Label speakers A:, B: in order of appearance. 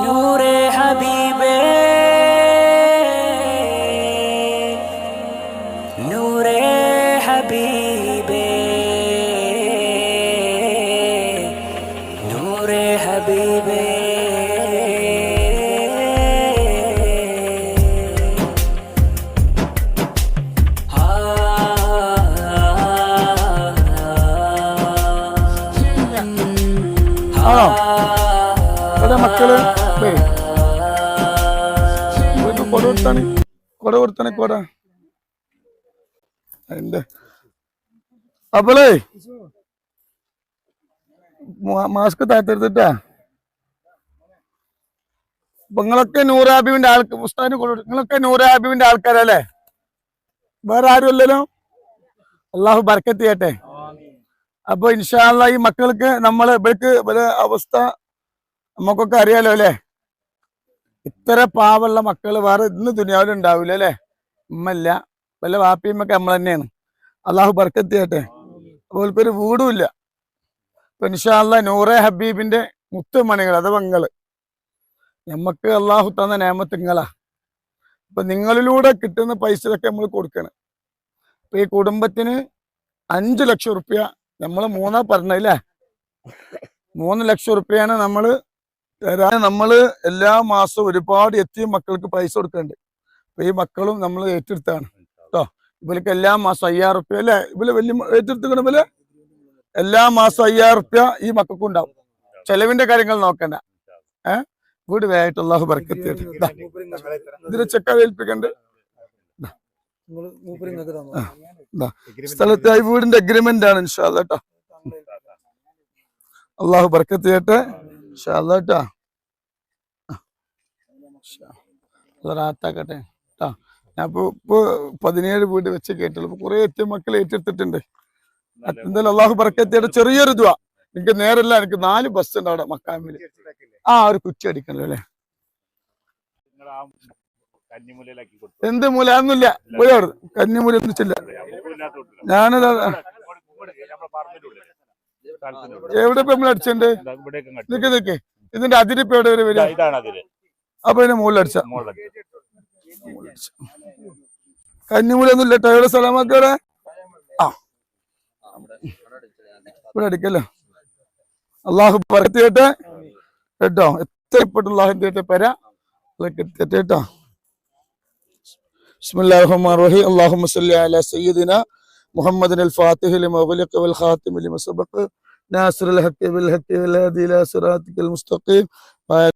A: നൂറേ ഹബീബേ നൂറേ ഹബീബേ നൂറേ ഹബീബേ
B: മക്കള് കൊട കൊടുത്താണ് കൊട അതിന്റെ അപ്പോളേ മാസ്ക് താത്തെടുത്തിട്ടാ. നിങ്ങളൊക്കെ നൂറ് ഹബീബിന്റെ ഉസ്താദിന് നിങ്ങളൊക്കെ നൂറ് ഹബീബിന്റെ ആൾക്കാരല്ലേ? വേറെ ആരും അല്ലല്ലോ. അള്ളാഹു ബർക്കത്ത് ചെയ്യട്ടെ. അപ്പൊ ഇൻഷാ അല്ലാഹ് ഈ മക്കൾക്ക് ഇവർക്ക് അവസ്ഥ നമുക്കൊക്കെ അറിയാലോ അല്ലെ. ഇത്ര പാവമുള്ള മക്കള് വേറെ ഇന്ന് ദുനിയാവിൽ ഉണ്ടാവില്ല അല്ലെ. ഉമ്മല്ല, വല്ല വാപ്പിയമ്മൊക്കെ നമ്മൾ തന്നെയാണ്. അള്ളാഹു ബർക്കത്ത് ചെയ്യട്ടെ. അവർക്കൊരു വീടുമില്ല. അപ്പൊ ഇൻഷാ അല്ലാഹ് നൂറേ ഹബീബിന്റെ മുത്തുമണികൾ അഥവാ നിങ്ങള് നമ്മക്ക് അള്ളാഹു തന്ന നേമത്ത് നിങ്ങളാ. അപ്പൊ നിങ്ങളിലൂടെ കിട്ടുന്ന പൈസയൊക്കെ നമ്മൾ കൊടുക്കണം. അപ്പൊ ഈ കുടുംബത്തിന് 5 ലക്ഷം റുപ്യ നമ്മൾ പറഞ്ഞല്ലേ, 3 ലക്ഷം റുപ്യാണ് നമ്മള് എല്ലാ മാസവും ഒരുപാട് എത്തിയ മക്കൾക്ക് പൈസ കൊടുക്കുന്നുണ്ട്. അപ്പൊ ഈ മക്കളും നമ്മൾ ഏറ്റെടുത്താണ് കേട്ടോ. ഇവർക്ക് എല്ലാ മാസം 5000 റുപ്യ അല്ലെ ഇവര് വലിയ ഏറ്റെടുത്തുകൊണ്ട് ഇവര് എല്ലാ മാസം 5000 റുപ്യ ഈ മക്കൾക്കും ഉണ്ടാവും. ചെലവിന്റെ കാര്യങ്ങൾ നോക്കണ്ട. വീട് വേയായിട്ട് അള്ളാഹു ബർക്കത്ത് ചെയ്യട്ടെ. ഇതിന് ചെക്ക ഏൽപ്പിക്കണ്ട്. സ്ഥലത്തായി വീടിന്റെ അഗ്രിമെന്റ് ആണ് ഇൻഷാ അല്ലാഹ് ട്ടോ. അള്ളാഹു ബർക്കത്ത് ചെയ്യട്ടെ ഇൻഷാ അല്ലാഹ് ട്ടോ. റാത്താക്കട്ടെ ട്ടോ. ഞാൻ ഇപ്പൊ 17 വീട് വെച്ച് കേട്ടുള്ളൂ. ഇപ്പൊ കുറെ എത്തിയ മക്കൾ ഏറ്റെടുത്തിട്ടുണ്ട്. എന്തായാലും അള്ളാഹു ബർക്കത്ത് ചെയ്യട്ടെ. ചെറിയൊരു ദുആ. എനിക്ക് നേരല്ല, എനിക്ക് 4 ബസ് ഉണ്ട് അവിടെ മക്കാമില്. ഒരു കുറ്റി അടിക്കണല്ലോ അല്ലെ. എന്ത് മൂല ഒന്നുമില്ല. കന്നിമൂല ഒന്നും വെച്ചില്ല. ഞാനത് എവിടെ ഇപ്പൊ നമ്മൾ അടിച്ചിട്ടുണ്ട്. നിക്ക് ഇതിന്റെ അതിരിപ്പ് എവിടെ വരെ വരിക? അപ്പൊ ഇതിന്റെ മുകളിൽ അടിച്ച കന്നിമൂല ഒന്നും ഇല്ല. എവിടെ സ്ഥലമാക്കി ഇവിടെ ഇവിടെ അടിക്കല്ലോ. അള്ളാഹു ബർക്കത്ത് ചെയ്യട്ടെ കേട്ടോ. എത്രപ്പെട്ട അള്ളാഹുന്റെ പര കേട്ടോ. ബിസ്മില്ലാഹിർ റഹ്മാനിർ റഹീം. അല്ലാഹുമ്മ സ്വല്ലി അലാ സയ്യിദിനാ മുഹമ്മദിൽ ഫാത്തിഹി ലിമാ ഉഗ്ലിഖ വൽ ഖാതിമി ലിമാ സബഖ നാസിറുൽ ഹഖ് ബിൽ ഹഖ് വൽ ഹാദി ഇലാ സിറാത്തിക്കൽ മുസ്തഖീം.